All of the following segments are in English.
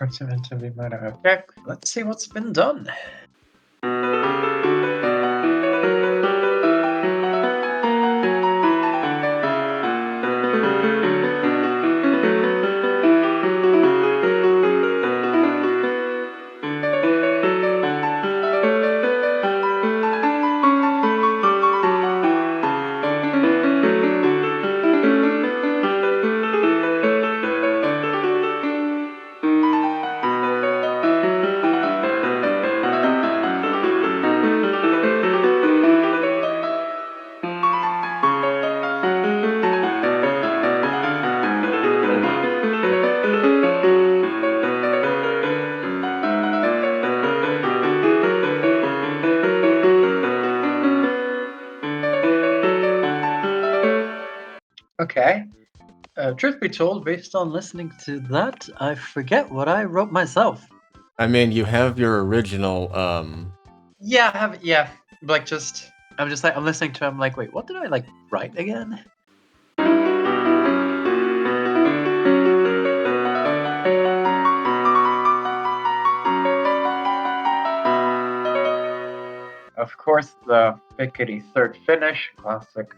Partimento be minor. Okay, let's see what's been done. Oh wow. Okay. Okay. Truth be told, based on listening to that, I forget what I wrote myself. I mean, you have your original. Yeah, I have. Yeah, like just. I'm just like I'm listening to. I'm like, wait, what did I like write again? Of course, the Pt.3 finish, classic.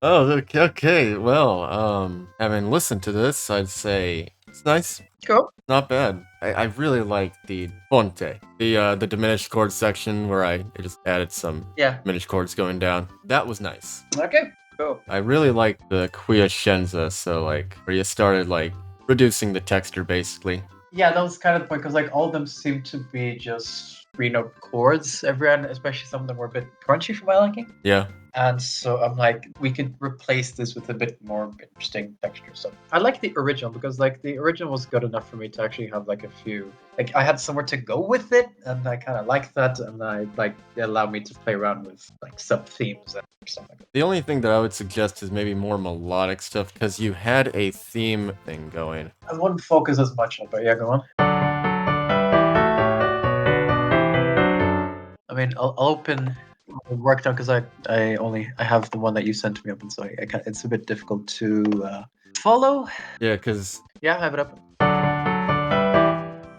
Oh, okay, okay. Well, having listened to this, I'd say it's nice. Cool. Not bad. I really like the ponte, the diminished chord section where I just added some Yeah. diminished chords going down. That was nice. Okay. Cool. I really like the quiescenza, so like where you started like reducing the texture basically. Yeah, that was kind of the point because like all of them seem to be just 3 note chords. Everyone, especially some of them were a bit crunchy for my liking. Yeah. And so I'm like, we could replace this with a bit more interesting texture. So I like the original because like the original was good enough for me to actually have like a few, like I had somewhere to go with it, and I kind of like that, and I like it allowed me to play around with like sub themes and stuff like that. The only thing that I would suggest is maybe more melodic stuff because you had a theme thing going. I wouldn't focus as much on, but yeah, go on. I mean, I'll open work done because I have the one that you sent me open, so I can't, it's a bit difficult to follow. Yeah, because Yeah, I have it up.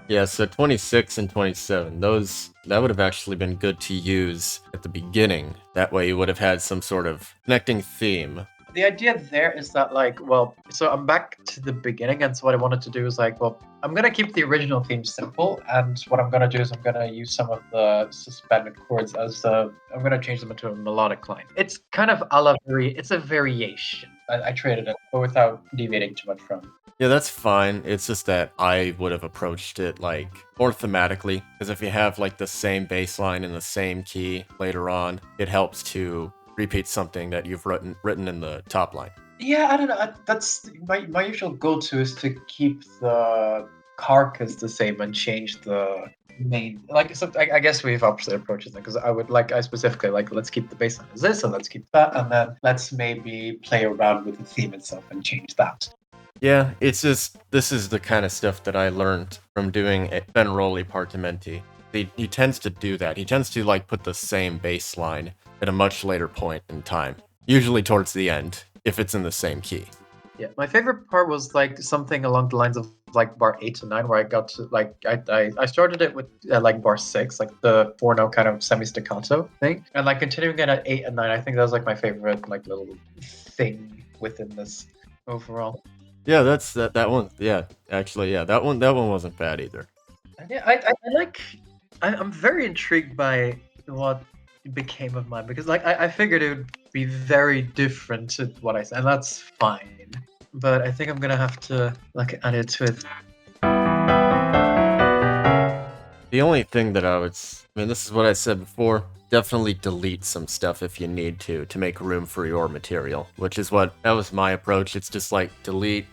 yeah, so 26 and 27, that would have actually been good to use at the beginning. That way you would have had some sort of connecting theme. The idea there is that like, well, so I'm back to the beginning, and so what I wanted to do is like, well, I'm gonna keep the original theme simple, and what I'm gonna do is I'm gonna use some of the suspended chords as I'm gonna change them into a melodic line. It's kind of it's a variation. I traded it, but without deviating too much from. Yeah, that's fine. It's just that I would have approached it like more thematically, because if you have like the same bass line in the same key later on, it helps to repeat something that you've written in the top line. Yeah, I don't know. That's my usual go-to is to keep the carcass the same and change the main. Like, so I guess we have opposite approaches then, because I specifically like let's keep the baseline as this, and let's keep that, and then let's maybe play around with the theme itself and change that. Yeah, it's just this is the kind of stuff that I learned from doing Benroli Partimenti. He tends to do that. He tends to like put the same bass line at a much later point in time, usually towards the end, if it's in the same key. Yeah, my favorite part was like something along the lines of like bar 8 to 9, where I got to like I started it with like bar 6, like the 4 note kind of semi staccato thing, and like continuing it at 8 and 9. I think that was like my favorite like little thing within this overall. Yeah, that's that one. Yeah, actually, yeah, that one wasn't bad either. Yeah, I like. I'm very intrigued by what became of mine because, like, I figured it would be very different to what I said, and that's fine. But I think I'm gonna have to like add it to it. The only thing that I mean, this is what I said before. Definitely delete some stuff if you need to make room for your material, which is that was my approach. It's just like delete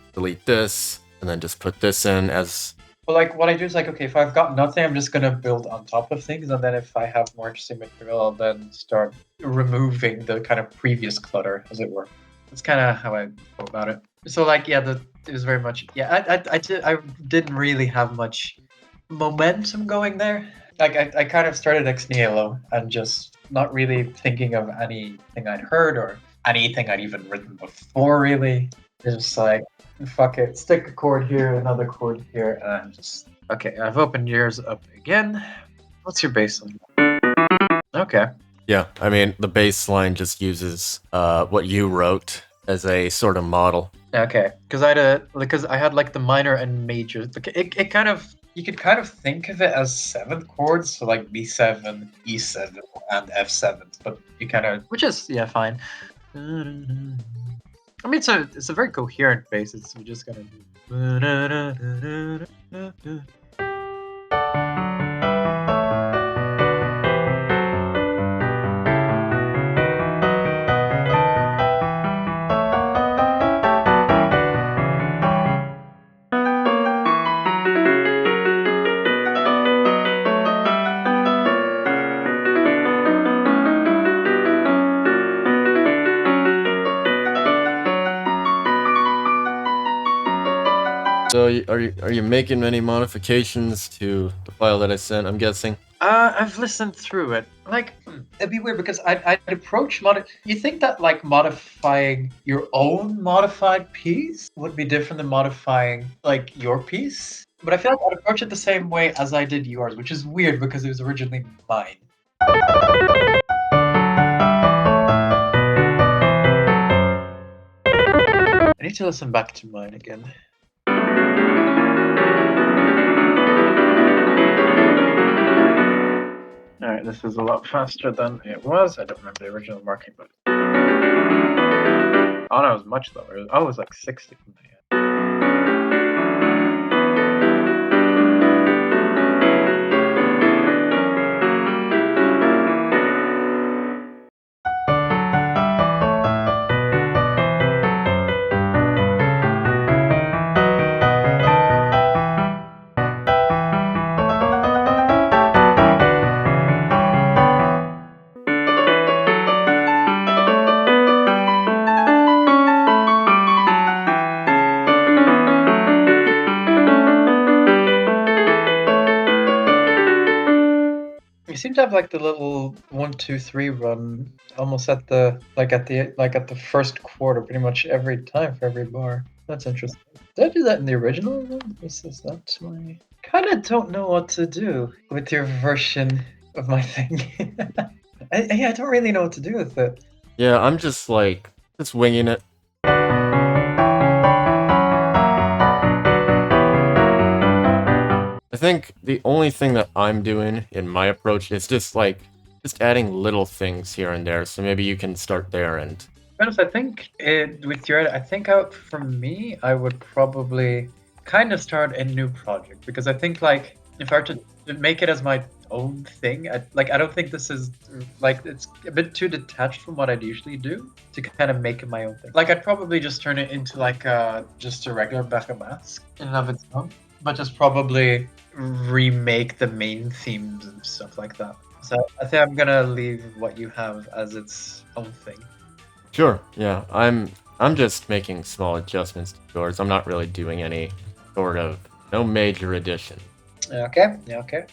this, and then just put this in as. But like, what I do is like, okay, if I've got nothing, I'm just gonna build on top of things, and then if I have more interesting material, I'll then start removing the kind of previous clutter, as it were. That's kind of how I go about it. So like, yeah, it was very much, yeah. I didn't really have much momentum going there. Like I kind of started ex nihilo and just not really thinking of anything I'd heard or anything I'd even written before. Really, it's just like fuck it, stick a chord here, another chord here, and just okay. I've opened yours up again. What's your baseline? Okay. Yeah, I mean, the baseline just uses what you wrote as a sort of model. Okay, because I had like the minor and major. It kind of you could kind of think of it as seventh chords, so like B7, E7, and F7. But you kind of, which is yeah, fine. I mean, it's a very coherent bass. It's we're just gonna do. So are you making any modifications to the file that I sent? I'm guessing. I've listened through it. Like, it'd be weird because I'd approach You think that like modifying your own modified piece would be different than modifying like your piece? But I feel like I'd approach it the same way as I did yours, which is weird because it was originally mine. I need to listen back to mine again. Alright, this is a lot faster than it was. I don't remember the original marking, but oh no, it was much lower. It was like 60 from the end. You seem to have like the little 1, 2, 3 run almost at the first quarter, pretty much every time for every bar. That's interesting. Did I do that in the original one? This is that my kind of don't know what to do with your version of my thing. I don't really know what to do with it. Yeah, I'm just winging it. I think the only thing that I'm doing in my approach is just adding little things here and there. So maybe you can start there and. Honest, I think for me, I would probably kind of start a new project because I think like if I were to make it as my own thing, I don't think this is like it's a bit too detached from what I'd usually do to kind of make it my own thing. Like I'd probably just turn it into like just a regular Becca mask in and of its own, but just probably remake the main themes and stuff like that. So I think I'm gonna leave what you have as its own thing. Sure. Yeah, I'm just making small adjustments to yours. I'm not really doing any sort of no major addition. Okay. Yeah. Okay.